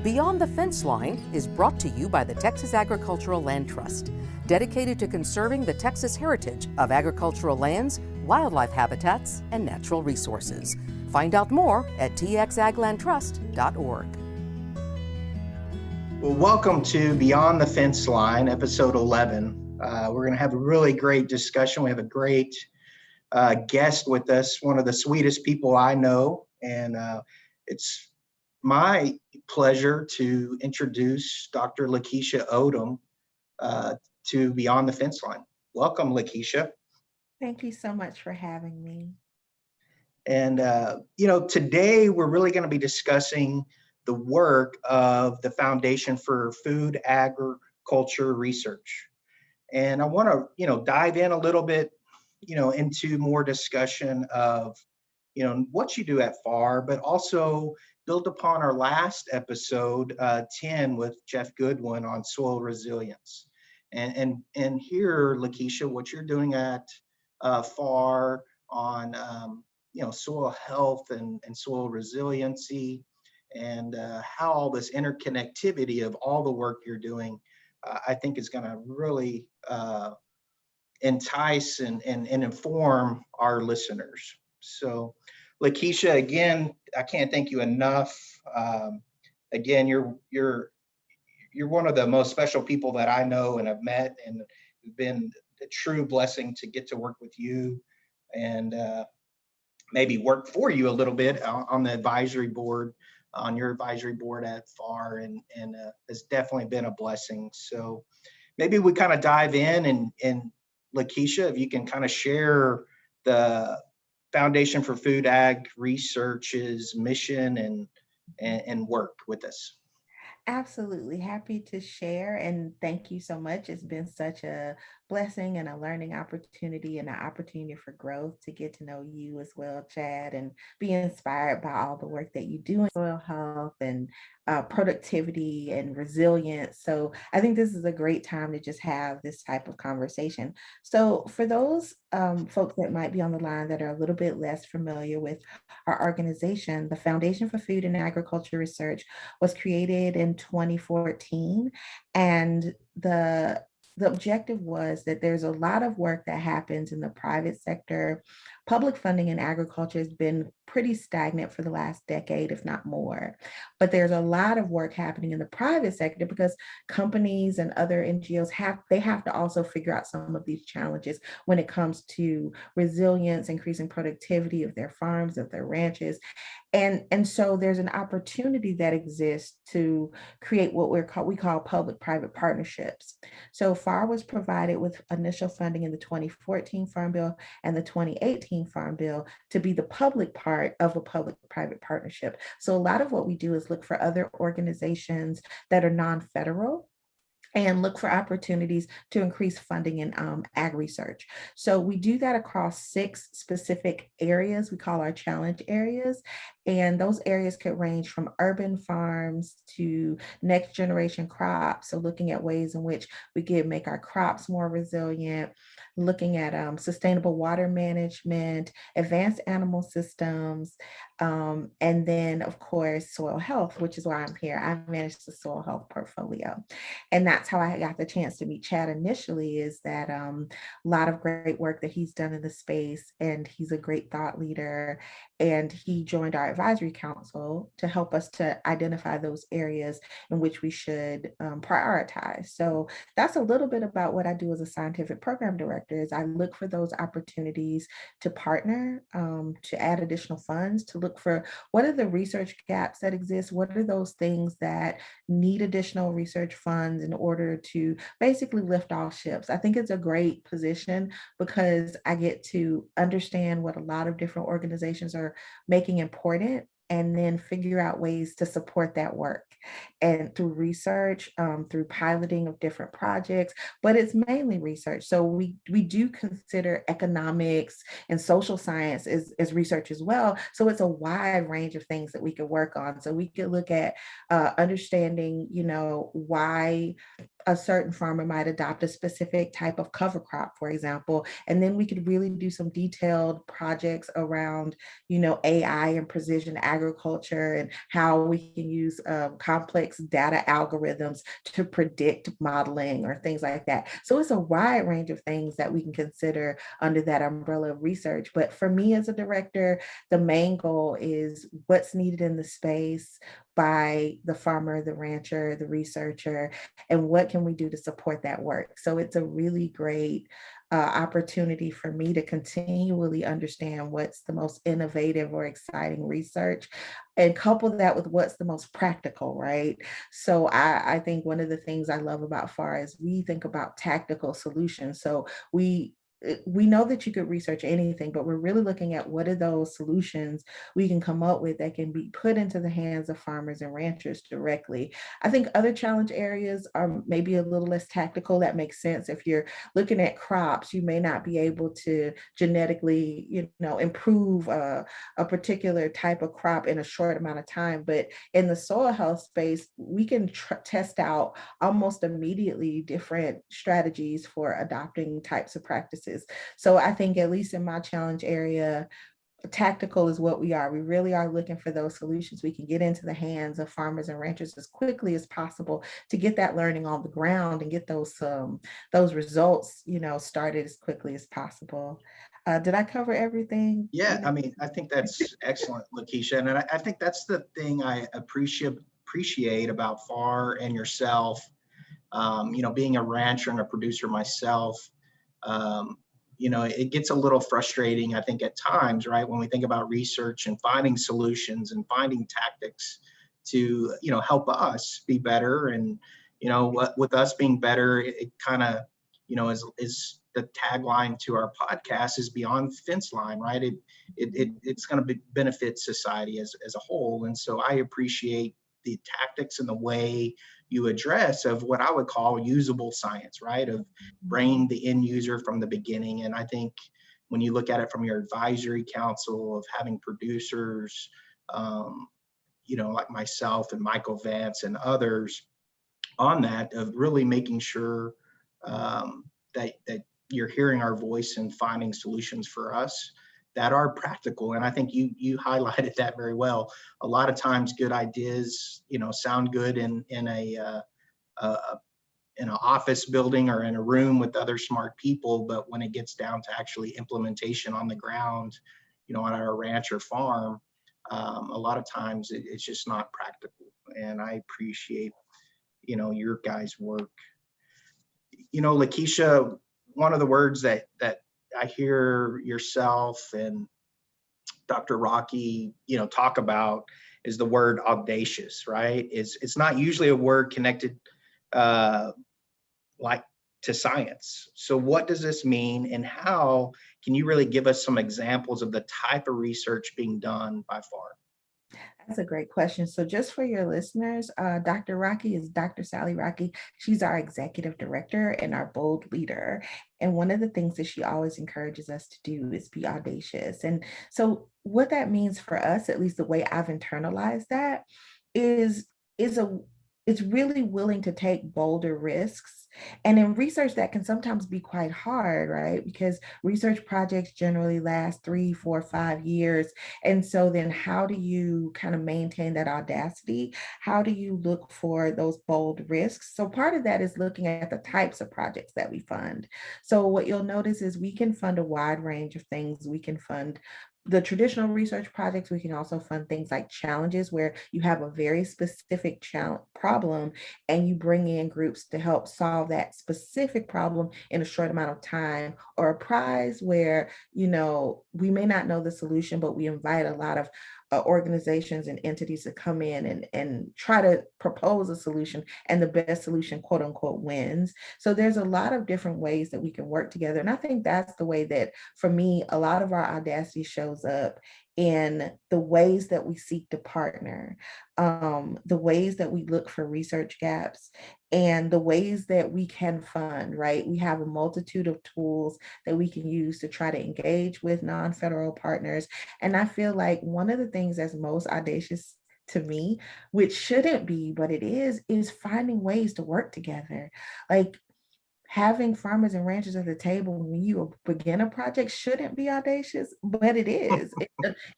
Beyond the Fence Line is brought to you by the Texas Agricultural Land Trust, dedicated to conserving the Texas heritage of agricultural lands, wildlife habitats, and natural resources. Find out more at txaglandtrust.org. Well, welcome to Beyond the Fence Line, episode 11. We're going to have a really great discussion. We have a great guest with us, one of the sweetest people I know, and it's my pleasure to introduce Dr. LaKisha Odom to Beyond the Fence Line. Welcome, LaKisha. Thank you so much for having me. And, today we're really going to be discussing the work of the Foundation for Food Agriculture Research. And I want to, dive in a little bit, into more discussion of, what you do at FAR, but also build upon our last episode, 10 with Jeff Goodwin on soil resilience. And here, LaKisha, what you're doing at FAR on, soil health and soil resiliency, and how all this interconnectivity of all the work you're doing, I think is going to really entice and inform our listeners. So, LaKisha, again, I can't thank you enough. Again, you're one of the most special people that I know and have met, and it's been a true blessing to get to work with you and maybe work for you a little bit on the advisory board, on your advisory board at FAR, and it's definitely been a blessing. So maybe we kind of dive in, and LaKisha, if you can kind of share the Foundation for Food Ag Research's mission and work with us. Absolutely happy to share, and thank you so much. It's been such a blessing and a learning opportunity and an opportunity for growth to get to know you as well, Chad, and be inspired by all the work that you do in soil health and productivity and resilience. So I think this is a great time to just have this type of conversation. So for those folks that might be on the line that are a little bit less familiar with our organization, the Foundation for Food and Agriculture Research was created in 2014, and the objective was that there's a lot of work that happens in the private sector. Public funding in agriculture has been pretty stagnant for the last decade, if not more. But there's a lot of work happening in the private sector because companies and other NGOs have to also figure out some of these challenges when it comes to resilience, increasing productivity of their farms, of their ranches. And so there's an opportunity that exists to create what we call public-private partnerships. So FAR was provided with initial funding in the 2014 Farm Bill and the 2018 Farm Bill to be the public part of a public-private partnership. So a lot of what we do is look for other organizations that are non-federal and look for opportunities to increase funding in ag research. So we do that across 6 specific areas we call our challenge areas. And those areas could range from urban farms to next generation crops. So looking at ways in which we can make our crops more resilient, looking at sustainable water management, advanced animal systems, and then of course, soil health, which is why I'm here. I manage the soil health portfolio. And that's how I got the chance to meet Chad initially, is that a lot of great work that he's done in the space, and he's a great thought leader. And he joined our advisory council to help us to identify those areas in which we should prioritize. So that's a little bit about what I do as a scientific program director. Is I look for those opportunities to partner, to add additional funds, to look for what are the research gaps that exist, what are those things that need additional research funds in order to basically lift all ships. I think it's a great position because I get to understand what a lot of different organizations are making important, and then figure out ways to support that work, and through research, through piloting of different projects, but it's mainly research. So we do consider economics and social science as research as well. So it's a wide range of things that we could work on. So we could look at understanding, why a certain farmer might adopt a specific type of cover crop, for example, and then we could really do some detailed projects around, AI and precision agriculture and how we can use complex data algorithms to predict modeling or things like that. So it's a wide range of things that we can consider under that umbrella of research. But for me as a director, the main goal is what's needed in the space by the farmer, the rancher, the researcher, and what can we do to support that work. So it's a really great opportunity for me to continually understand what's the most innovative or exciting research and couple that with what's the most practical, right? So I think one of the things I love about FAR is we think about tactical solutions. So we know that you could research anything, but we're really looking at what are those solutions we can come up with that can be put into the hands of farmers and ranchers directly. I think other challenge areas are maybe a little less tactical. That makes sense. If you're looking at crops, you may not be able to genetically, improve a particular type of crop in a short amount of time. But in the soil health space, we can test out almost immediately different strategies for adopting types of practices. So I think, at least in my challenge area, tactical is what we are. We really are looking for those solutions we can get into the hands of farmers and ranchers as quickly as possible to get that learning on the ground and get those results, started as quickly as possible. Did I cover everything? Yeah, I mean, I think that's excellent, LaKisha. And I think that's the thing I appreciate about FAR and yourself. Being a rancher and a producer myself, it gets a little frustrating, I think, at times, right? When we think about research and finding solutions and finding tactics to, help us be better. And, with us being better, it kind of, is the tagline to our podcast is beyond fence line, right? It's going to benefit society as a whole. And so I appreciate the tactics and the way you address of what I would call usable science, right? Of bringing the end user from the beginning. And I think when you look at it from your advisory council of having producers, like myself and Michael Vance and others on that, of really making sure that you're hearing our voice and finding solutions for us that are practical. And I think you highlighted that very well. A lot of times good ideas, sound good in an office building or in a room with other smart people, but when it gets down to actually implementation on the ground, on our ranch or farm, a lot of times it's just not practical. And I appreciate, your guys' work. LaKisha, one of the words that I hear yourself and Dr. Rocky, talk about is the word audacious, right? It's not usually a word connected like to science. So what does this mean, and how can you really give us some examples of the type of research being done by FAR? That's a great question. So, just for your listeners, Dr. Rocky is Dr. Sally Rocky. She's our executive director and our bold leader. And one of the things that she always encourages us to do is be audacious. And so, what that means for us, at least the way I've internalized that, is is a is really willing to take bolder risks. And in research, that can sometimes be quite hard, right? Because research projects generally last 3, 4, 5 years. And so then how do you kind of maintain that audacity? How do you look for those bold risks? So part of that is looking at the types of projects that we fund. So what you'll notice is we can fund a wide range of things. We can fund the traditional research projects. We can also fund things like challenges where you have a very specific problem and you bring in groups to help solve that specific problem in a short amount of time, or a prize where, we may not know the solution, but we invite a lot of organizations and entities to come in and try to propose a solution, and the best solution, quote unquote, wins. So there's a lot of different ways that we can work together. And I think that's the way that, for me, a lot of our audacity shows up in the ways that we seek to partner, the ways that we look for research gaps, and the ways that we can fund, right? We have a multitude of tools that we can use to try to engage with non-federal partners. And I feel like one of the things that's most audacious to me, which shouldn't be, but it is finding ways to work together. Like having farmers and ranchers at the table when you begin a project shouldn't be audacious, but it is.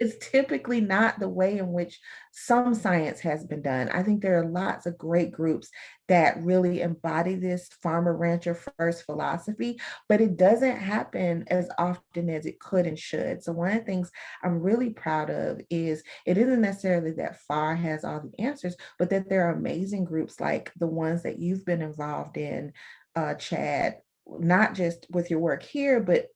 It's typically not the way in which some science has been done. I think there are lots of great groups that really embody this farmer rancher first philosophy, but it doesn't happen as often as it could and should. So one of the things I'm really proud of is it isn't necessarily that FAR has all the answers, but that there are amazing groups like the ones that you've been involved in, Chad, not just with your work here, but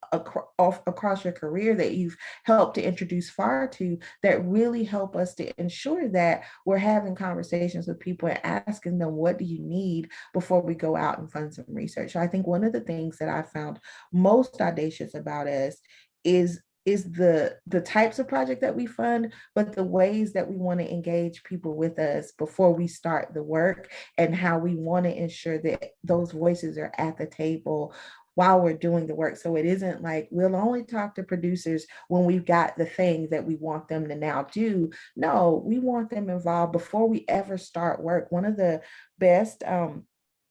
across your career that you've helped to introduce FAR to, that really help us to ensure that we're having conversations with people and asking them, what do you need before we go out and fund some research? So I think one of the things that I found most audacious about us is the types of project that we fund, but the ways that we want to engage people with us before we start the work, and how we want to ensure that those voices are at the table while we're doing the work. So it isn't like we'll only talk to producers when we've got the thing that we want them to now do. No, we want them involved before we ever start work. One of the best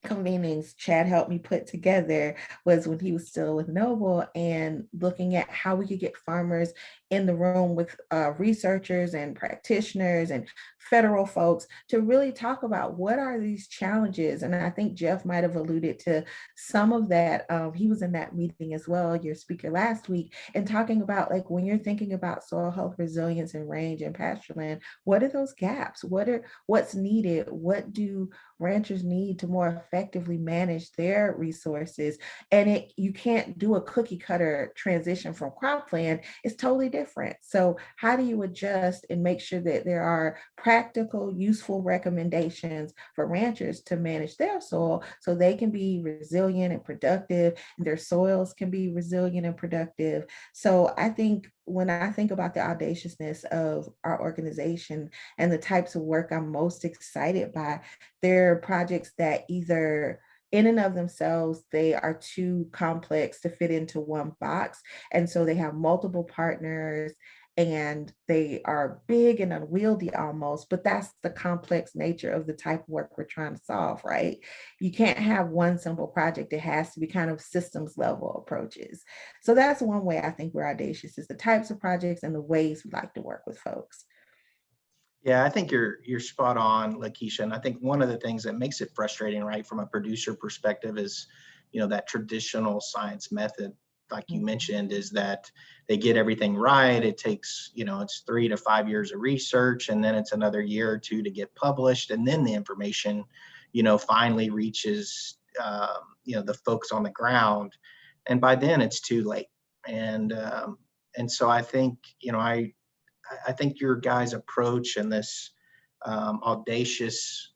convenings Chad helped me put together was when he was still with Noble, and looking at how we could get farmers in the room with researchers and practitioners and federal folks to really talk about what are these challenges. And I think Jeff might have alluded to some of that. He was in that meeting as well, your speaker last week, and talking about, like, when you're thinking about soil health, resilience, and range and pastureland, what are those gaps? What's needed? What do ranchers need to more effectively manage their resources? And you can't do a cookie cutter transition from cropland. It's totally different. So how do you adjust and make sure that there are practical, useful recommendations for ranchers to manage their soil so they can be resilient and productive, and their soils can be resilient and productive? So I think when I think about the audaciousness of our organization and the types of work I'm most excited by, they're projects that either in and of themselves, they are too complex to fit into one box. And so they have multiple partners and they are big and unwieldy almost, but that's the complex nature of the type of work we're trying to solve, right? You can't have one simple project. It has to be kind of systems level approaches. So that's one way I think we're audacious, is the types of projects and the ways we like to work with folks. Yeah, I think you're spot on, LaKisha. And I think one of the things that makes it frustrating, right, from a producer perspective is, that traditional science method, like you mentioned, is that they get everything right. It takes, it's 3 to 5 years of research, and then it's another year or two to get published. And then the information, finally reaches, the folks on the ground. And by then it's too late. And so I think, I think your guys' approach and this audacious,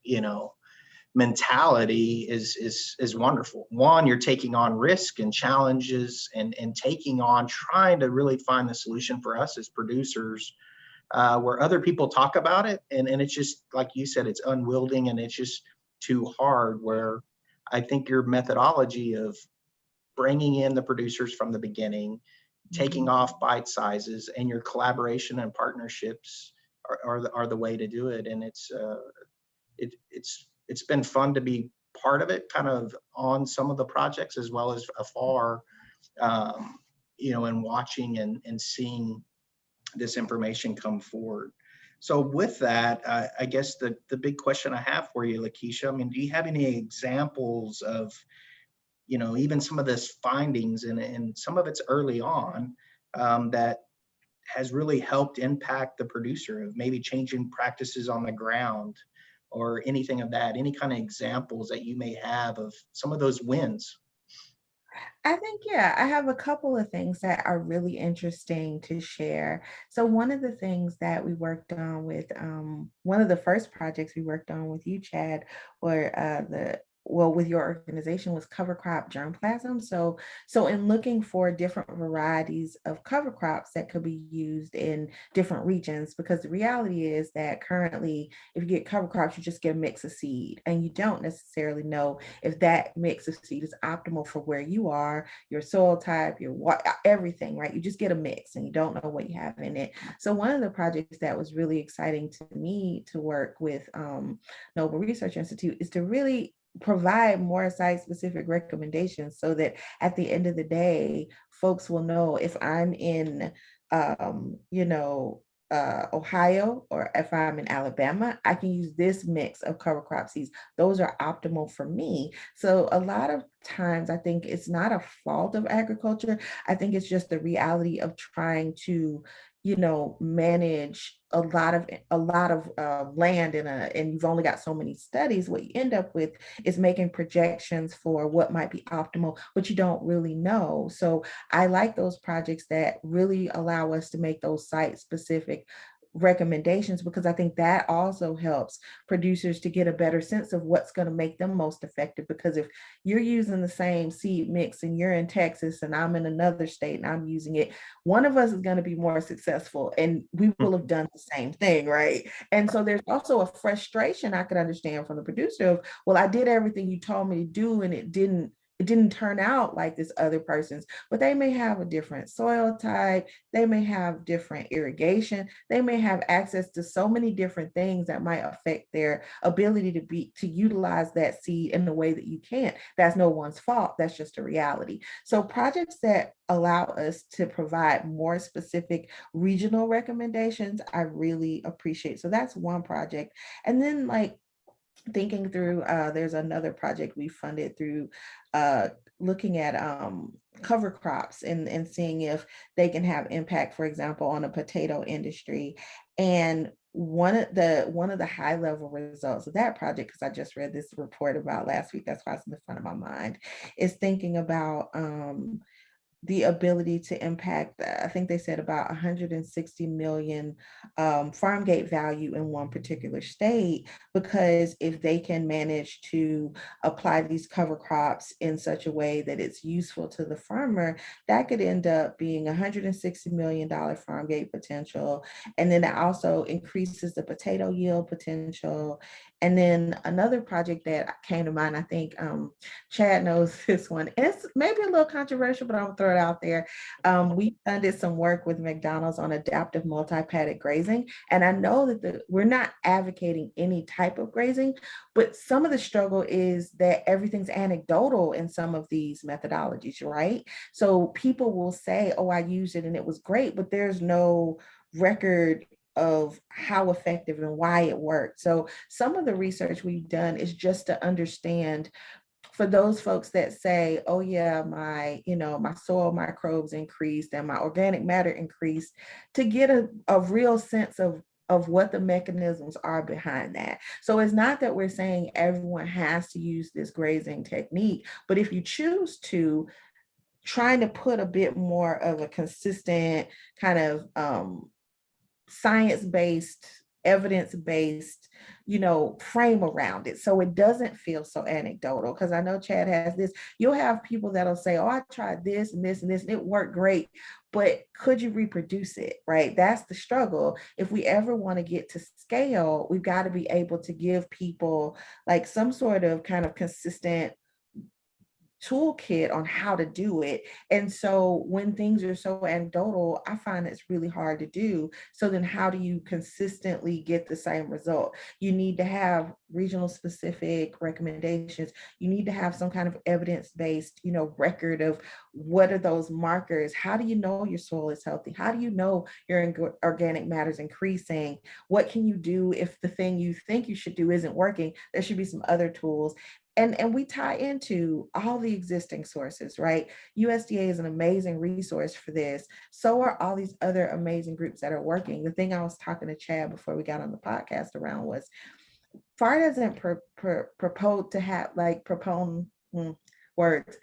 mentality is wonderful. One, you're taking on risk and challenges, and taking on trying to really find the solution for us as producers, where other people talk about it, and it's just like you said, it's unwielding and it's just too hard. Where I think your methodology of bringing in the producers from the beginning, taking off bite sizes, and your collaboration and partnerships are the way to do it. And it's been fun to be part of it, kind of on some of the projects as well as afar, and watching and seeing this information come forward. So with that, I guess the big question I have for you, LaKisha, I mean, do you have any examples of, even some of this findings, and some of it's early on, that has really helped impact the producer, of maybe changing practices on the ground, or anything of that, any kind of examples that you may have of some of those wins? I think, yeah, I have a couple of things that are really interesting to share. So, one of the things that we worked on with one of the first projects we worked on with you, Chad, were the well, with your organization was cover crop germplasm. So in looking for different varieties of cover crops that could be used in different regions, because the reality is that currently, if you get cover crops, you just get a mix of seed, and you don't necessarily know if that mix of seed is optimal for where you are, your soil type, your everything, right? You just get a mix and you don't know what you have in it. So one of the projects that was really exciting to me to work with Noble Research Institute is to really provide more site-specific recommendations so that at the end of the day, folks will know if I'm in, you know, Ohio, or if I'm in Alabama, I can use this mix of cover crop seeds. Those are optimal for me. So a lot of times I think it's not a fault of agriculture. I think it's just the reality of trying to, manage a lot of land and you've only got so many studies. What you end up with is making projections for what might be optimal, but you don't really know. So I like those projects that really allow us to make those site specific recommendations, because I think that also helps producers to get a better sense of what's going to make them most effective. Because if you're using the same seed mix and you're in Texas and I'm in another state and I'm using it, one of us is going to be more successful and we will have done the same thing, right? And so there's also a frustration I could understand from the producer of, well, I did everything you told me to do and it didn't turn out like this other person's, but they may have a different soil type, they may have different irrigation, they may have access to so many different things that might affect their ability to utilize that seed in the way that you can't. That's no one's fault, that's just a reality. So projects that allow us to provide more specific regional recommendations, I really appreciate. So that's one project. And then like thinking through, there's another project we funded through looking at cover crops and seeing if they can have impact, for example, on a potato industry. And one of the high level results of that project, because I just read this report about last week, that's why it's in the front of my mind, is thinking about the ability to impact, I think they said about 160 million farm gate value in one particular state, because if they can manage to apply these cover crops in such a way that it's useful to the farmer, that could end up being $160 million farm gate potential. And then it also increases the potato yield potential. And then another project that came to mind, I think Chad knows this one. It's maybe a little controversial, but I'm gonna throw it out there. We did some work with McDonald's on adaptive multi-paddock grazing. And I know that we're not advocating any type of grazing, but some of the struggle is that everything's anecdotal in some of these methodologies, right? So people will say, oh, I used it and it was great, but there's no record of how effective and why it worked. So some of the research we've done is just to understand, for those folks that say, oh yeah, my soil microbes increased and my organic matter increased, to get a real sense of what the mechanisms are behind that. So it's not that we're saying everyone has to use this grazing technique, but if you choose to, trying to put a bit more of a consistent kind of science-based, evidence-based, frame around it, so it doesn't feel so anecdotal. Because I know Chad has this, you'll have people that'll say, oh, I tried this and this and this and it worked great, but could you reproduce it, right? That's the struggle. If we ever want to get to scale, we've got to be able to give people like some sort of kind of consistent toolkit on how to do it. And so when things are so anecdotal, I find it's really hard to do. So then how do you consistently get the same result? You need to have regional specific recommendations. You need to have some kind of evidence-based, record of what are those markers? How do you know your soil is healthy? How do you know your organic matter is increasing? What can you do if the thing you think you should do isn't working? There should be some other tools. And we tie into all the existing sources, right? USDA is an amazing resource for this. So are all these other amazing groups that are working. The thing I was talking to Chad before we got on the podcast around was, FAR doesn't propose to have, like, words.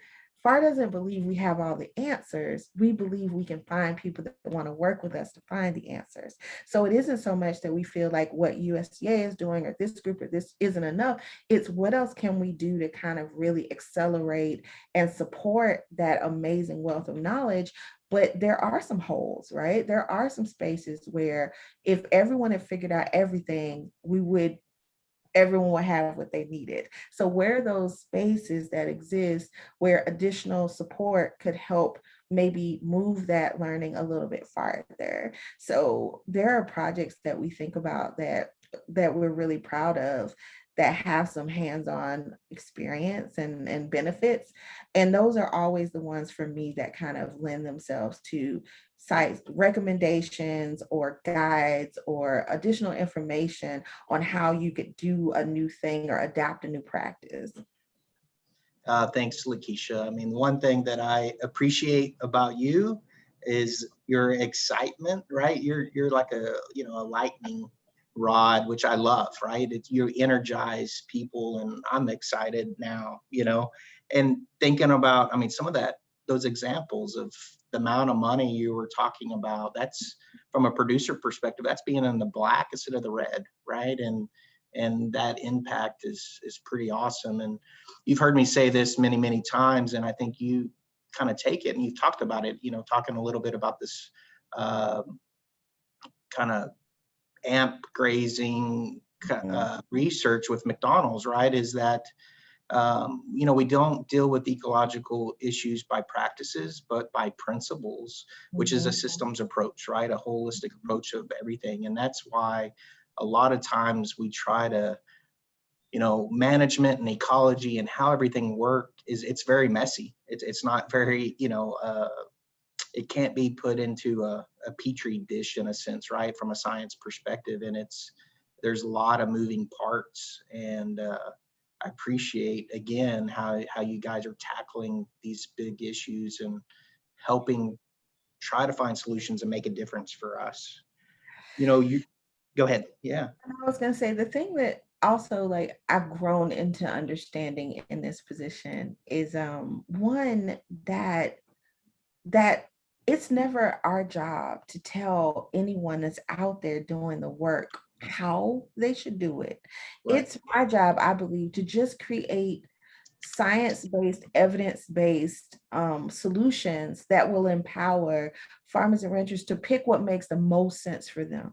FAR doesn't believe we have all the answers. We believe we can find people that want to work with us to find the answers. So it isn't so much that we feel like what USDA is doing or this group or this isn't enough. It's what else can we do to kind of really accelerate and support that amazing wealth of knowledge. But there are some holes, right? There are some spaces where if everyone had figured out everything, everyone will have what they needed. So where are those spaces that exist where additional support could help maybe move that learning a little bit farther? So there are projects that we think about that we're really proud of that have some hands-on experience and benefits. And those are always the ones for me that kind of lend themselves to site recommendations or guides or additional information on how you could do a new thing or adapt a new practice. Thanks, LaKisha. I mean, one thing that I appreciate about you is your excitement, right? You're like a lightning rod, which I love, right? You energize people, and I'm excited now, and thinking about, I mean, some of those examples of the amount of money you were talking about, that's from a producer perspective, that's being in the black instead of the red, right? And that impact is pretty awesome. And you've heard me say this many, many times, and I think you kind of take it, and you've talked about it, talking a little bit about this kind of amp grazing research with McDonald's, right? Is that, we don't deal with ecological issues by practices, but by principles, which is a systems approach, right? A holistic approach of everything. And that's why a lot of times we try to, management and ecology and how everything works it's very messy. It's not very, it can't be put into a petri dish in a sense, right? From a science perspective. And there's a lot of moving parts. And I appreciate, again, how you guys are tackling these big issues and helping try to find solutions and make a difference for us. You go ahead. Yeah. I was going to say the thing that also like I've grown into understanding in this position is one that it's never our job to tell anyone that's out there doing the work how they should do it. Right. It's my job, I believe, to just create science-based, evidence-based solutions that will empower farmers and ranchers to pick what makes the most sense for them.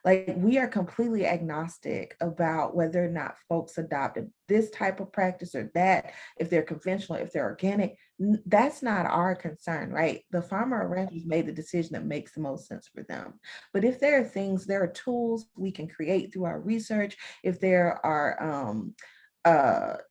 Like, we are completely agnostic about whether or not folks adopted this type of practice or that, if they're conventional, if they're organic. That's not our concern, right? The farmer or ranchers made the decision that makes the most sense for them. But if there are tools we can create through our research, if there are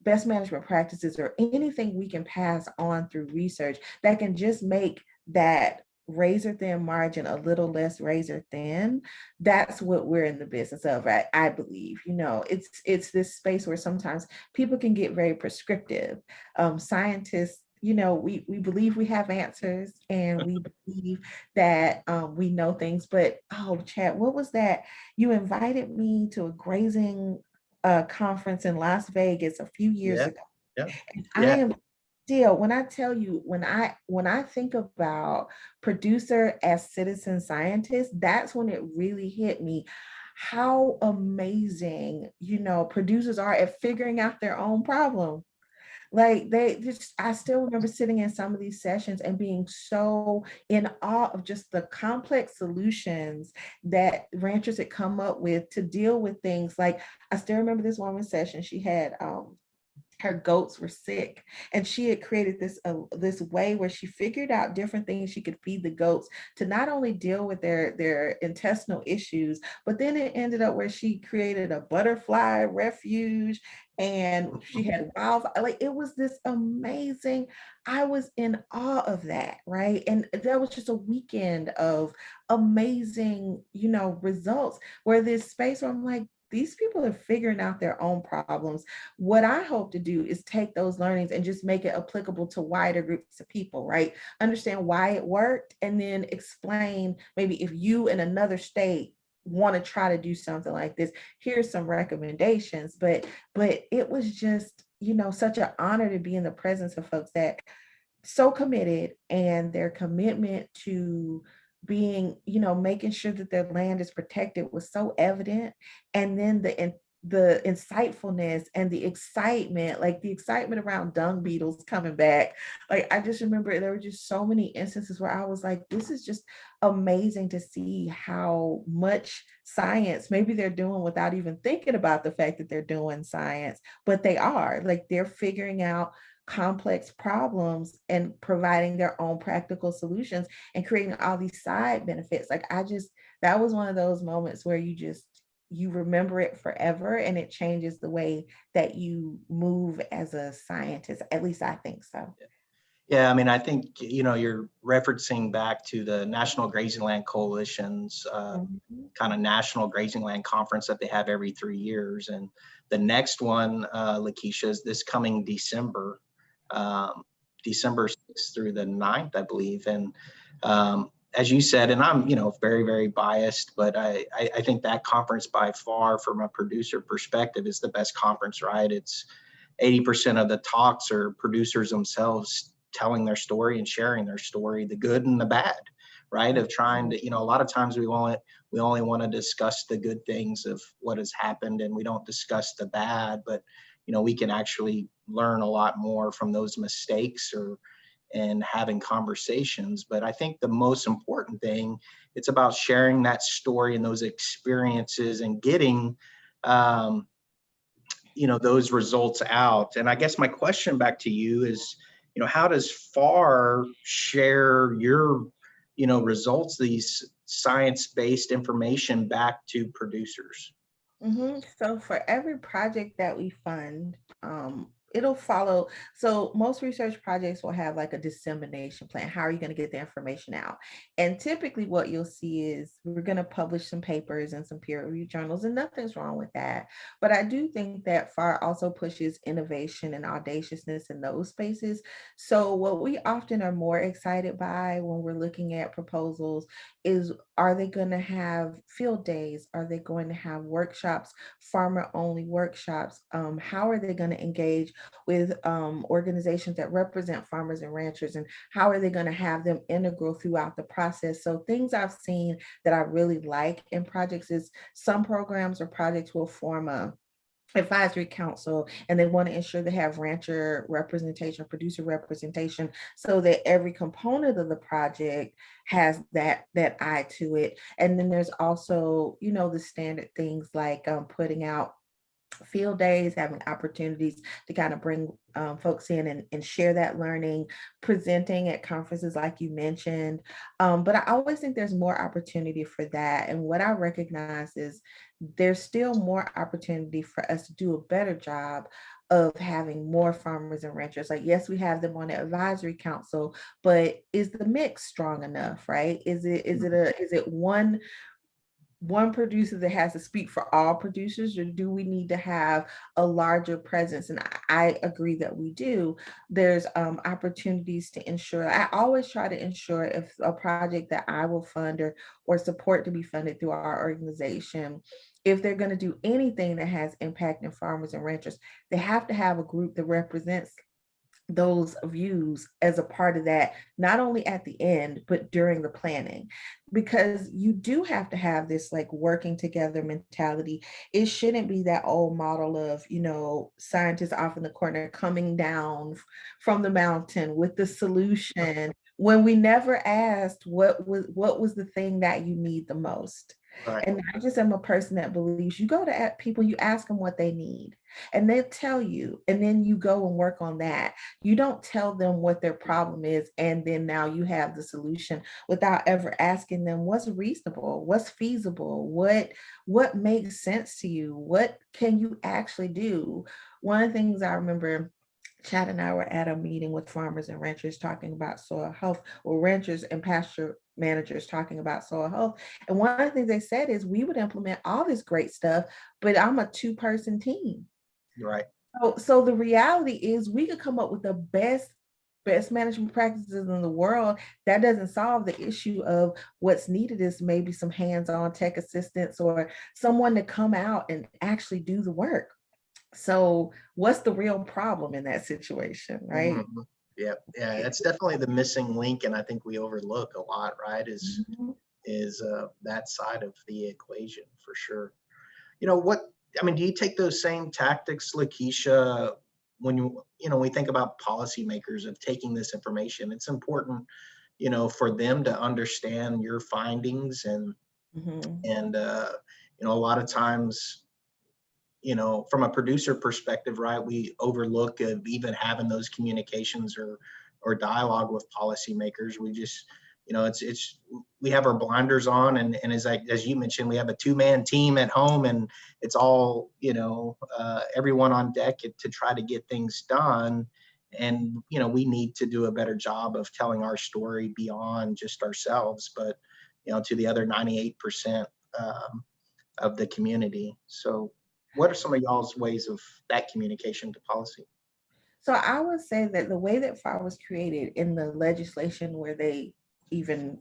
best management practices or anything we can pass on through research that can just make that razor thin margin a little less razor thin, that's what we're in the business of. I believe, it's this space where sometimes people can get very prescriptive. Scientists, we believe we have answers and we believe that we know things, but Chad, what was that? You invited me to a grazing conference in Las Vegas a few years ago. Yeah. I am still, when I tell you, when I think about producer as citizen scientist, that's when it really hit me how amazing, producers are at figuring out their own problem. Like I still remember sitting in some of these sessions and being so in awe of just the complex solutions that ranchers had come up with to deal with things. Like, I still remember this woman's session. She had her goats were sick, and she had created this way where she figured out different things she could feed the goats to not only deal with their intestinal issues, but then it ended up where she created a butterfly refuge, and she had wildfire. Like, it was this amazing. I was in awe of that, right? And that was just a weekend of amazing, results, where this space where I'm like, these people are figuring out their own problems. What I hope to do is take those learnings and just make it applicable to wider groups of people, right? Understand why it worked, and then explain, maybe if you in another state want to try to do something like this, here's some recommendations. But it was just, such an honor to be in the presence of folks that so committed, and their commitment to being, you know, making sure that their land is protected was so evident. And then the insightfulness and the excitement, like the excitement around dung beetles coming back. Like I just remember there were just so many instances where I was like, this is just amazing to see how much science maybe they're doing without even thinking about the fact that they're doing science, but they are, like, they're figuring out complex problems and providing their own practical solutions and creating all these side benefits. Like I just, that was one of those moments where you remember it forever, and it changes the way that you move as a scientist. At least I think so. Yeah, I mean, I think, you're referencing back to the National Grazing Land Coalition's Mhm. kind of national grazing land conference that they have every 3 years. And the next one, LaKisha, is this coming December, um, December 6th through the 9th, I believe. And as you said, and I'm, very, very biased, but I think that conference by far, from a producer perspective, is the best conference, right? It's 80% of the talks are producers themselves telling their story and sharing their story, the good and the bad, right? Of trying to, a lot of times we only want to discuss the good things of what has happened, and we don't discuss the bad. But we can actually learn a lot more from those mistakes, or and having conversations. But I think the most important thing, it's about sharing that story and those experiences and getting those results out. And I guess my question back to you is, how does FAR share your results, these science-based information, back to producers? So for every project that we fund, it'll follow. So most research projects will have like a dissemination plan. How are you going to get the information out? And typically what you'll see is we're going to publish some papers and some peer reviewed journals, and nothing's wrong with that. But I do think that FAR also pushes innovation and audaciousness in those spaces. So what we often are more excited by when we're looking at proposals is, are they going to have field days? Are they going to have workshops, farmer only workshops? How are they going to engage with organizations that represent farmers and ranchers? And how are they going to have them integral throughout the process? So things I've seen that I really like in projects is some programs or projects will form a advisory council, and they want to ensure they have rancher representation, producer representation, so that every component of the project has that eye to it. And then there's also, the standard things like putting out field days, having opportunities to kind of bring folks in and share that learning, presenting at conferences like you mentioned. But I always think there's more opportunity for that. And what I recognize is there's still more opportunity for us to do a better job of having more farmers and ranchers. Like, yes, we have them on the advisory council, but is the mix strong enough, right? Is it one producer that has to speak for all producers, or do we need to have a larger presence? And I agree that we do. There's opportunities to ensure, I always try to ensure, if a project that I will fund or support to be funded through our organization, if they're going to do anything that has impact in farmers and ranchers, they have to have a group that represents those views as a part of that, not only at the end, but during the planning, because you do have to have this like working together mentality. It shouldn't be that old model of, scientists off in the corner coming down from the mountain with the solution when we never asked what was the thing that you need the most. Right. And I just am a person that believes you go to people, you ask them what they need, and they'll tell you, and then you go and work on that. You don't tell them what their problem is, and then now you have the solution without ever asking them what's reasonable, what's feasible, what makes sense to you, what can you actually do. One of the things I remember, Chad and I were at a meeting with farmers and ranchers talking about soil health, or ranchers and pasture managers talking about soil health. And one of the things they said is, we would implement all this great stuff, but I'm a two-person team. Right. So the reality is, we could come up with the best management practices in the world. That doesn't solve the issue of what's needed is maybe some hands-on tech assistance, or someone to come out and actually do the work. So what's the real problem in that situation, right? Mhm. Yeah, yeah, it's definitely the missing link, and I think we overlook a lot, right? Mhm. Is that side of the equation for sure. You know what? I mean, do you take those same tactics, LaKisha, when we think about policymakers of taking this information? It's important, for them to understand your findings, Mhm. and a lot of times, from a producer perspective, right, we overlook of even having those communications or dialogue with policymakers. We just, it's we have our blinders on, and as you mentioned, we have a two-man team at home, and it's all everyone on deck to try to get things done. And we need to do a better job of telling our story beyond just ourselves, but to the other 98% of the community. So what are some of y'all's ways of that communication to policy? So I would say that the way that FAR was created in the legislation where they even,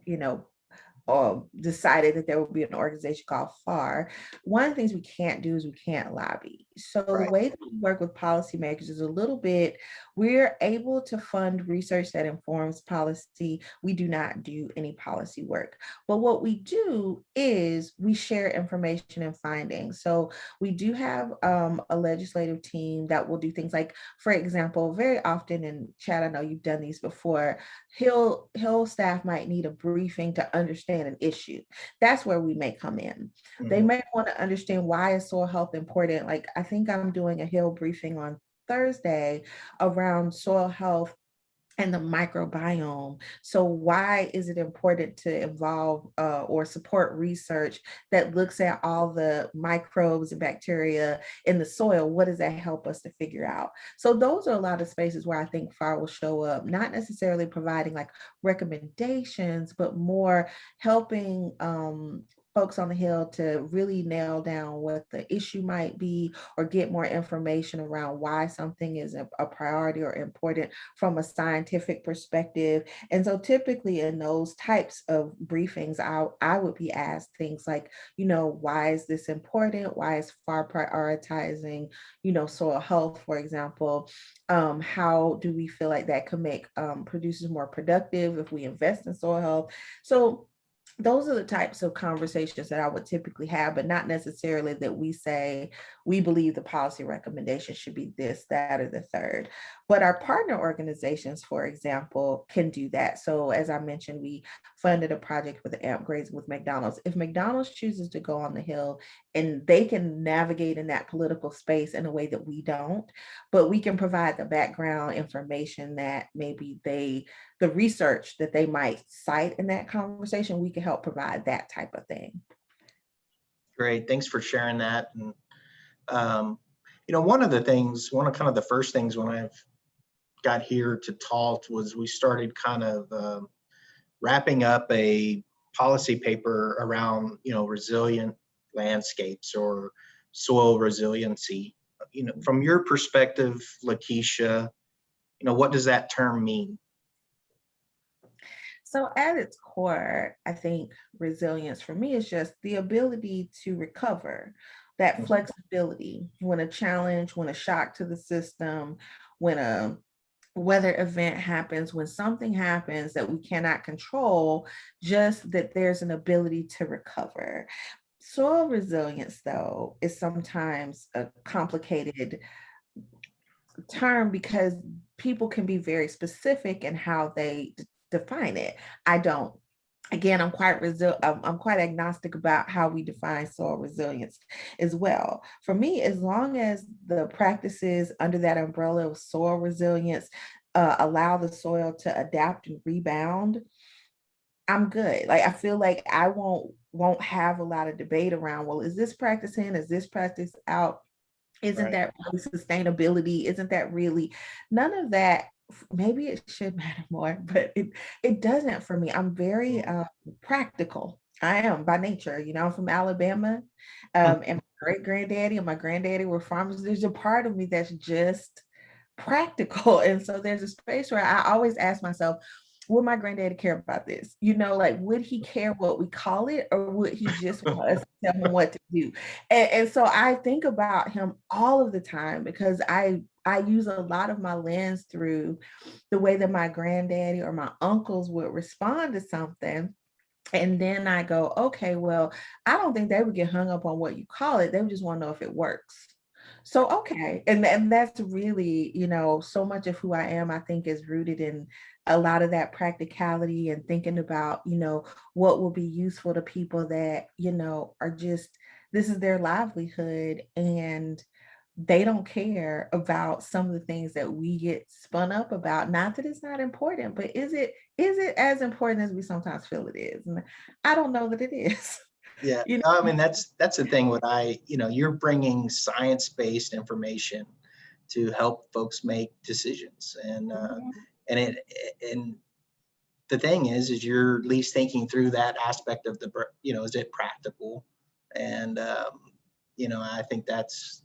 decided that there would be an organization called FAR, one of the things we can't do is we can't lobby. So the Right. way that we work with policymakers is a little bit, we're able to fund research that informs policy. We do not do any policy work. But what we do is we share information and findings. So we do have a legislative team that will do things like, for example, very often, and Chad, I know you've done these before, Hill staff might need a briefing to understand an issue. That's where we may come in. They Mhm. may want to understand, why is soil health important? Like, I think I'm doing a Hill briefing on Thursday around soil health and the microbiome. So why is it important to involve or support research that looks at all the microbes and bacteria in the soil? What does that help us to figure out? So those are a lot of spaces where I think FAR will show up, not necessarily providing like recommendations, but more helping folks on the Hill to really nail down what the issue might be, or get more information around why something is a priority or important from a scientific perspective. And so typically in those types of briefings, I would be asked things like, why is this important? Why is FAR prioritizing, soil health, for example? How do we feel like that could make producers more productive if we invest in soil health? So those are the types of conversations that I would typically have, but not necessarily that we say we believe the policy recommendation should be this, that, or the third. But our partner organizations, for example, can do that. So as I mentioned, we funded a project with AMP Grazing with McDonald's. If McDonald's chooses to go on the Hill, and they can navigate in that political space in a way that we don't, but we can provide the background information that maybe the research that they might cite in that conversation, we can help provide that type of thing. Great. Thanks for sharing that. And, one of kind of the first things when I've got here to talk was we started kind of wrapping up a policy paper around, resilient landscapes or soil resiliency. From your perspective, LaKisha, what does that term mean? So at its core, I think resilience for me is just the ability to recover, that Mhm. flexibility when a challenge, when a shock to the system, when a weather event happens, when something happens that we cannot control, just that there's an ability to recover. Soil resilience, though, is sometimes a complicated term because people can be very specific in how they define it. I don't. Again, I'm quite agnostic about how we define soil resilience as well. For me, as long as the practices under that umbrella of soil resilience allow the soil to adapt and rebound, I'm good. Like, I feel like I won't have a lot of debate around, well, is this practice in, is this practice out? Isn't Right. that really sustainability? Isn't that really, none of that? Maybe it should matter more, but it doesn't for me. I'm very Mhm. practical. I am by nature. I'm from Alabama, and my great granddaddy and my granddaddy were farmers. There's a part of me that's just practical, and so there's a space where I always ask myself, would my granddaddy care about this? Like, would he care what we call it, or would he just want us to tell him what to do? And so I think about him all of the time because I I use a lot of my lens through the way that my granddaddy or my uncles would respond to something. And then I go, okay, well, I don't think they would get hung up on what you call it. They would just want to know if it works. So, okay. And that's really, so much of who I am, I think, is rooted in a lot of that practicality and thinking about, what will be useful to people that, are just, this is their livelihood. And they don't care about some of the things that we get spun up about. Not that it's not important, but is it as important as we sometimes feel it is? And I don't know that it is. Yeah, You know? I mean, that's the thing. You're bringing science-based information to help folks make decisions, and it and the thing is you're at least thinking through that aspect of is it practical? And I think that's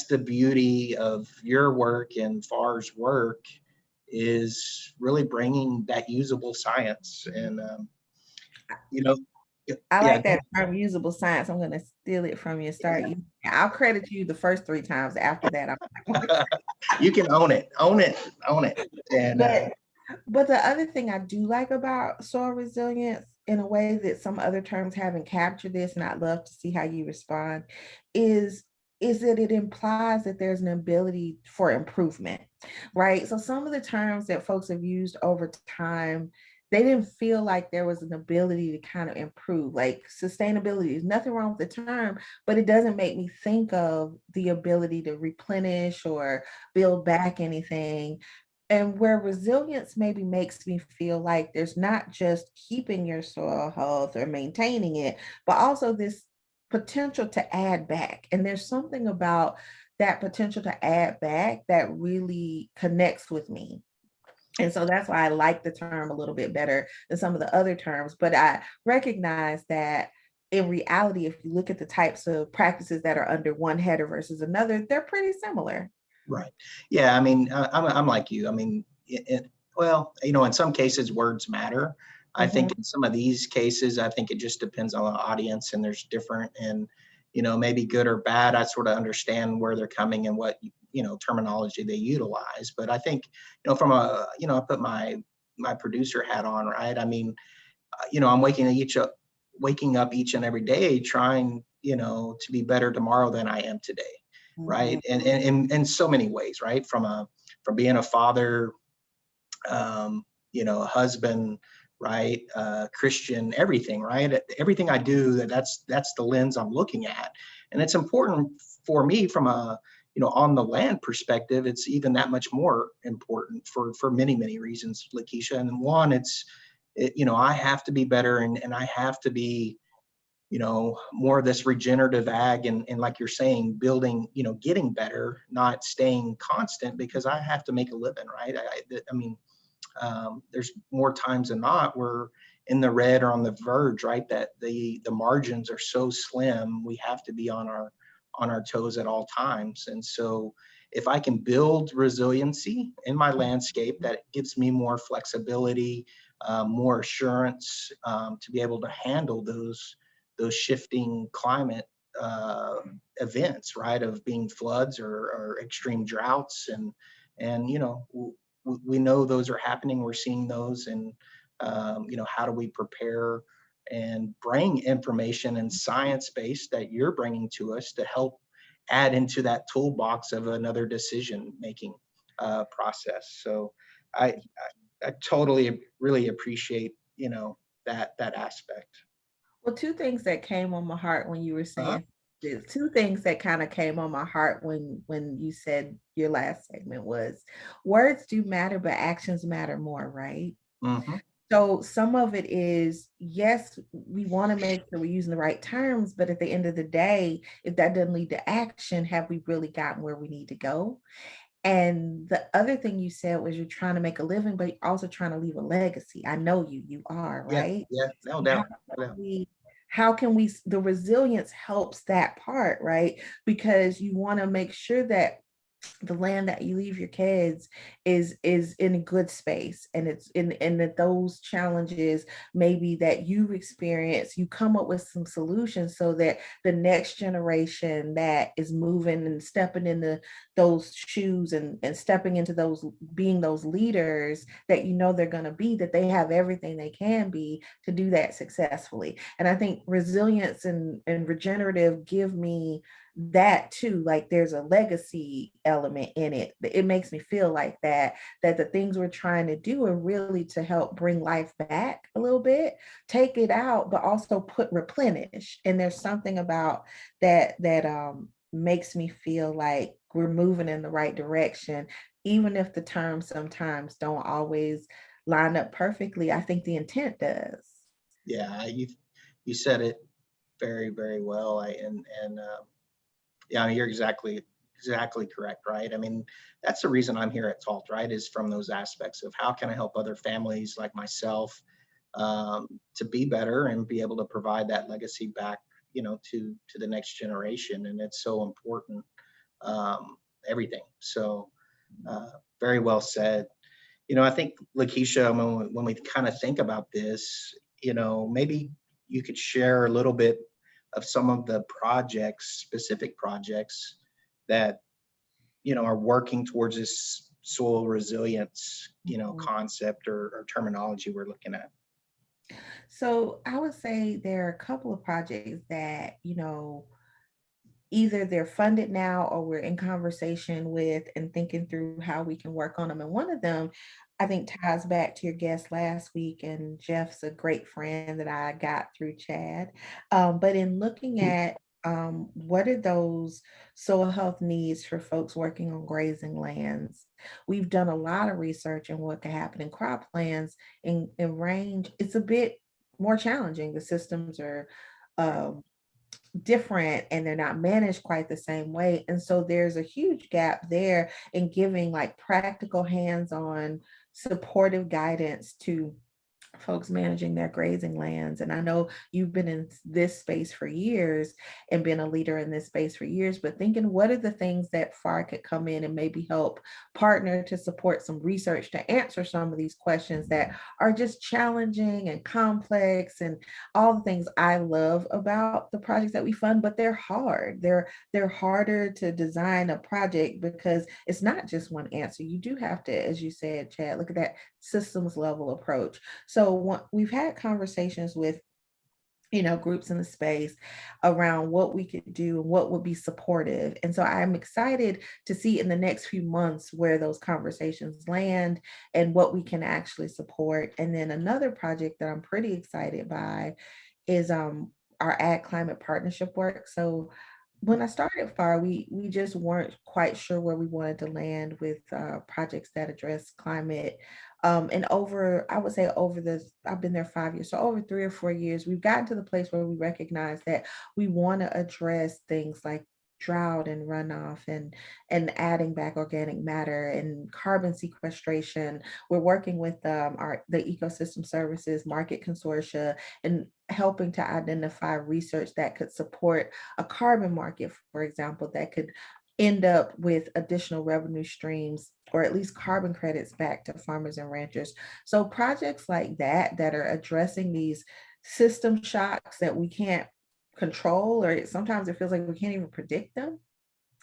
the beauty of your work and FAR's work, is really bringing that usable science. And you know I yeah, like that term, usable science. I'm going to steal it from you and start using it. I'll credit you the first 3 times. After that, I'm like, you can own it. And but the other thing I do like about soil resilience, in a way that some other terms haven't captured this, and I'd love to see how you respond, is that it implies that there's an ability for improvement, right? So some of the terms that folks have used over time, they didn't feel like there was an ability to kind of improve. Like sustainability, is nothing wrong with the term, but it doesn't make me think of the ability to replenish or build back anything. And where resilience maybe makes me feel like there's not just keeping your soil health or maintaining it, but also this potential to add back. And there's something about that potential to add back that really connects with me. And so that's why I like the term a little bit better than some of the other terms. But I recognize that in reality, if you look at the types of practices that are under one header versus another, they're pretty similar. right. Yeah, I mean, I'm like you. I mean, well, in some cases words matter. I Mhm. think in some of these cases, I think it just depends on the audience, and there's different, and maybe good or bad. I sort of understand where they're coming and what terminology they utilize. But I think from I put my producer hat on, right? I mean, I'm waking up each and every day trying to be better tomorrow than I am today, right? Mhm. And in so many ways, right? From being a father, a husband, right? Christian, everything, right? Everything I do, that's the lens I'm looking at. And it's important for me from a on the land perspective. It's even that much more important for many, many reasons, LaKisha. And one, I have to be better, and I have to be more of this regenerative ag, and like you're saying, building, getting better, not staying constant, because I have to make a living, right? I mean, there's more times than not we're in the red or on the verge, right? That the margins are so slim, we have to be on our toes at all times. And so if I can build resiliency in my landscape, that gives me more flexibility, more assurance, to be able to handle those shifting climate events, right? Of being floods or extreme droughts, and we know those are happening. We're seeing those, and how do we prepare and bring information and science base that you're bringing to us to help add into that toolbox of another decision making process. So I totally really appreciate that aspect. Well, two things that came on my heart when you were Uh-huh. saying this, two things that kind of came on my heart when you said your last segment was, words do matter, but actions matter more, right? Mm-hmm. So some of it is, yes, we want to make sure we're using the right terms, but at the end of the day, if that doesn't lead to action, have we really gotten where we need to go? And the other thing you said was you're trying to make a living, but you're also trying to leave a legacy. I know you are, Yeah, right? yeah, no How doubt, no can doubt. we, the resilience helps that part, right? Because you want to make sure that the land that you leave your kids is in a good space, and it's in, and that those challenges maybe that you've experienced, you come up with some solutions so that the next generation that is moving and stepping in those shoes and stepping into those, being those leaders that you know they're going to be, that they have everything they can be to do that successfully. And I think resilience and regenerative give me that too. Like there's a legacy element in it. It makes me feel like that the things we're trying to do are really to help bring life back a little bit, take it out, but also put replenish. And there's something about that makes me feel like we're moving in the right direction, even if the terms sometimes don't always line up perfectly. I think the intent does. Yeah, you said it very, very well. And yeah, you're exactly correct, right? I mean, that's the reason I'm here at Talt, right? Is from those aspects of how can I help other families like myself to be better and be able to provide that legacy back, to the next generation. And it's so important. Everything. So very well said. I think LaKisha, when we kind of think about this, maybe you could share a little bit of some of the specific projects that, are working towards this soil resilience, concept or terminology we're looking at. So I would say there are a couple of projects that, either they're funded now or we're in conversation with and thinking through how we can work on them. And one of them, I think, ties back to your guest last week. And Jeff's a great friend that I got through Chad. But in looking at what are those soil health needs for folks working on grazing lands, we've done a lot of research in what can happen in croplands in range. It's a bit more challenging. The systems are um, different and they're not managed quite the same way. And so there's a huge gap there in giving like practical hands-on supportive guidance to folks managing their grazing lands. And I know you've been in this space for years and been a leader in this space for years, but thinking what are the things that FAR could come in and maybe help partner to support some research to answer some of these questions that are just challenging and complex and all the things I love about the projects that we fund, but they're hard. They're harder to design a project because it's not just one answer. You do have to, as you said, Chad, look at that systems level approach. So we've had conversations with groups in the space around what we could do and what would be supportive. And so I'm excited to see in the next few months where those conversations land and what we can actually support. And then another project that I'm pretty excited by is our Ag Climate Partnership work. So when I started FAR, we just weren't quite sure where we wanted to land with projects that address climate. And I would say I've been there 5 years, so over 3 or 4 years, we've gotten to the place where we recognize that we want to address things like drought and runoff and adding back organic matter and carbon sequestration. We're working with the ecosystem services market consortia and helping to identify research that could support a carbon market, for example, that could end up with additional revenue streams or at least carbon credits back to farmers and ranchers. So projects like that are addressing these system shocks that we can't control, or sometimes it feels like we can't even predict them.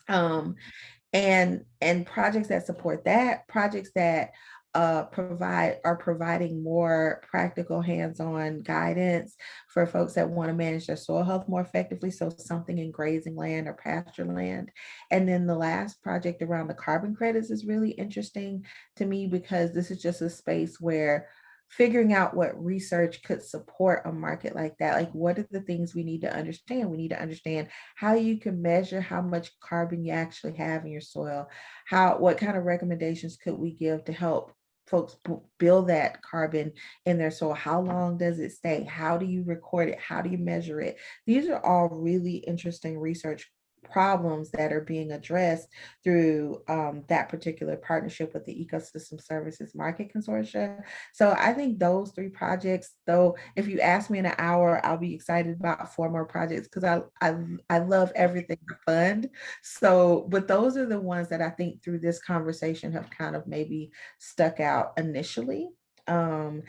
Um, and projects that support that, projects that are providing more practical hands-on guidance for folks that want to manage their soil health more effectively. So something in grazing land or pasture land. And then the last project around the carbon credits is really interesting to me because this is just a space where figuring out what research could support a market like that. Like, what are the things we need to understand? We need to understand how you can measure how much carbon you actually have in your soil. What kind of recommendations could we give to help folks build that carbon in their soil? How long does it stay? How do you record it? How do you measure it? These are all really interesting research problems that are being addressed through that particular partnership with the Ecosystem Services Market Consortia. So I think those three projects, though, if you ask me in an hour, I'll be excited about 4 more projects because I love everything I fund. So, but those are the ones that I think through this conversation have kind of maybe stuck out initially. And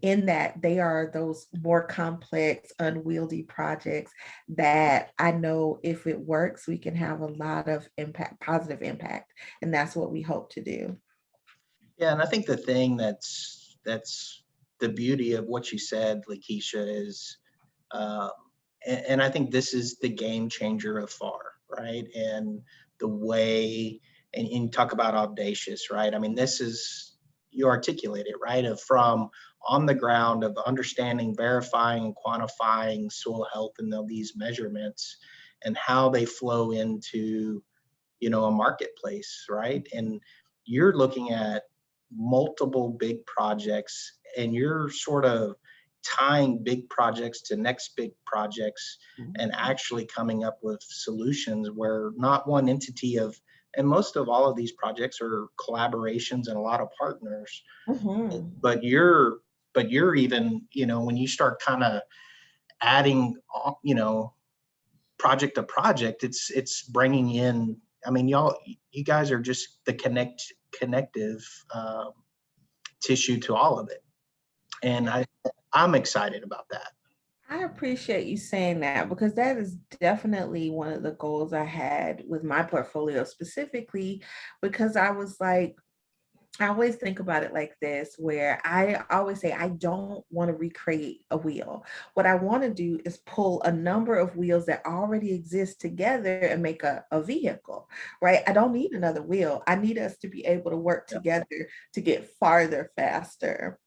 in that, they are those more complex, unwieldy projects that I know if it works, we can have a lot of impact, positive impact. And that's what we hope to do. Yeah, and I think the thing that's the beauty of what you said, LaKisha, is, um, and I think this is the game changer of FAR, right? And the way, and you talk about audacious, right? I mean, this is, you articulate it, right? Of from on the ground of understanding, verifying, and quantifying soil health and these measurements and how they flow into, a marketplace, right? And you're looking at multiple big projects and you're sort of tying big projects to next big projects and actually coming up with solutions where not one entity of, and most of all of these projects are collaborations and a lot of partners, Mm-hmm. but you're even, when you start kind of adding, project to project, it's bringing in, I mean, you guys are just the connective tissue to all of it, and I'm excited about that. I appreciate you saying that because that is definitely one of the goals I had with my portfolio specifically, because I was like, I always think about it like this, where I always say, I don't want to recreate a wheel. What I want to do is pull a number of wheels that already exist together and make a vehicle, right? I don't need another wheel. I need us to be able to work Yeah. together to get farther faster.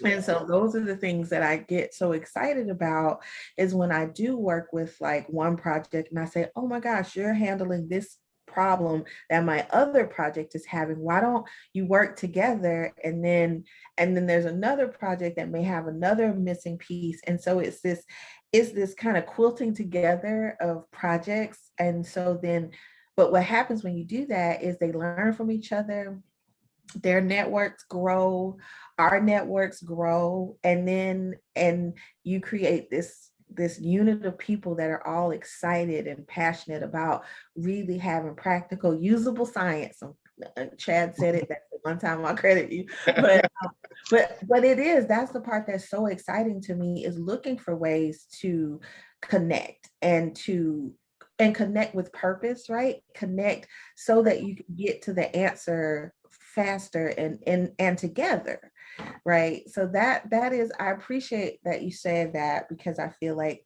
And so those are the things that I get so excited about is when I do work with like one project and I say, oh my gosh, you're handling this problem that my other project is having. Why don't you work together? And then there's another project that may have another missing piece. And so it's this kind of quilting together of projects. And so then, but what happens when you do that is they learn from each other, their networks grow, our networks grow, and you create this unit of people that are all excited and passionate about really having practical usable science. Chad said it, that's the one time I'll credit you. But it is, that's the part that's so exciting to me, is looking for ways to connect and connect with purpose, right? Connect so that you can get to the answer faster and together, right? So that is, I appreciate that you said that, because I feel like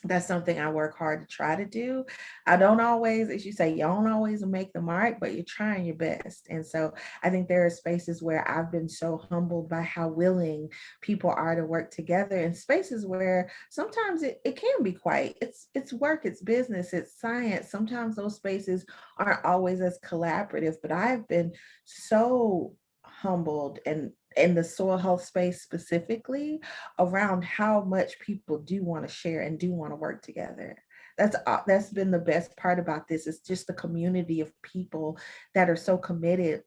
that's something I work hard to try to do. I don't always, as you say, you don't always make the mark, but you're trying your best. And so I think there are spaces where I've been so humbled by how willing people are to work together, in spaces where sometimes it can be quiet. It's work, it's business, it's science. Sometimes those spaces aren't always as collaborative, but I've been so humbled, and in the soil health space specifically, around how much people do want to share and do want to work together. That's been the best part about this, is just the community of people that are so committed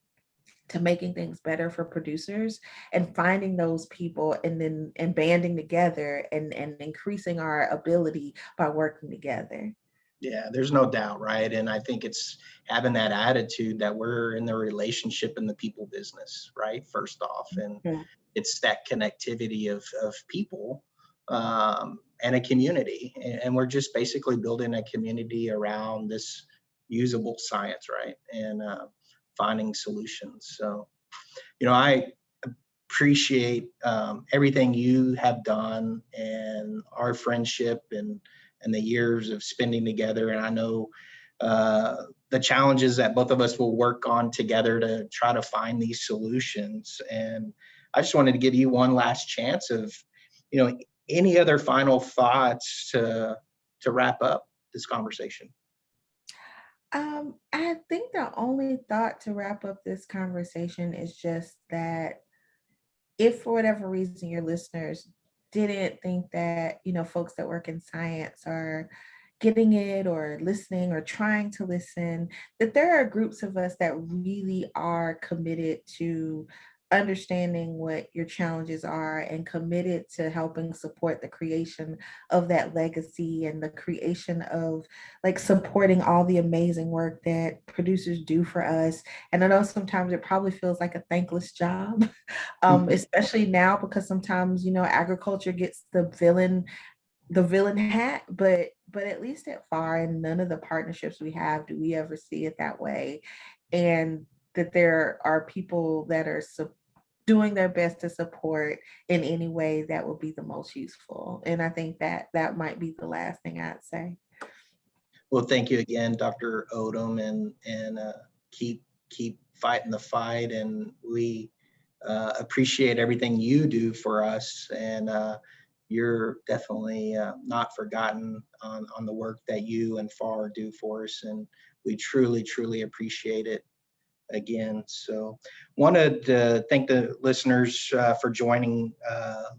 to making things better for producers, and finding those people and banding together and increasing our ability by working together. Yeah, there's no doubt, right? And I think it's having that attitude that we're in the relationship and the people business, right? First off, and Mhm. it's that connectivity of people, and a community. And we're just basically building a community around this usable science, right? And finding solutions. So, I appreciate everything you have done and our friendship and the years of spending together. And I know the challenges that both of us will work on together to try to find these solutions. And I just wanted to give you one last chance of, any other final thoughts to wrap up this conversation. I think the only thought to wrap up this conversation is just that if for whatever reason your listeners didn't think that, folks that work in science are getting it or listening or trying to listen, that there are groups of us that really are committed to understanding what your challenges are and committed to helping support the creation of that legacy and the creation of like supporting all the amazing work that producers do for us. And I know sometimes it probably feels like a thankless job, especially now because sometimes, agriculture gets the villain hat, but at least at FAR and none of the partnerships we have do we ever see it that way. And that there are people that are doing their best to support in any way that will be the most useful. And I think that that might be the last thing I'd say. Well, thank you again, Dr. Odom, and keep fighting the fight. And we appreciate everything you do for us. And you're definitely not forgotten on the work that you and FAR do for us. And we truly appreciate it again. So wanted to thank the listeners for joining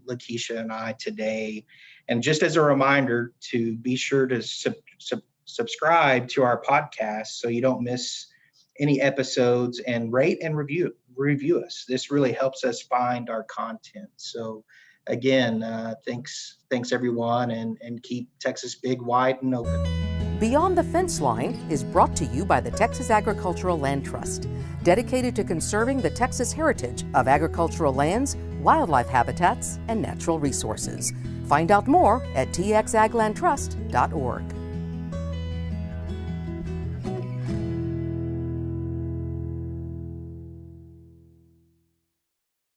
LaKisha and I today. And just as a reminder to be sure to subscribe to our podcast so you don't miss any episodes, and rate and review us. This really helps us find our content. So again, thanks everyone, and keep Texas big, wide, and open. Beyond the Fence Line is brought to you by the Texas Agricultural Land Trust, dedicated to conserving the Texas heritage of agricultural lands, wildlife habitats, and natural resources. Find out more at txaglandtrust.org.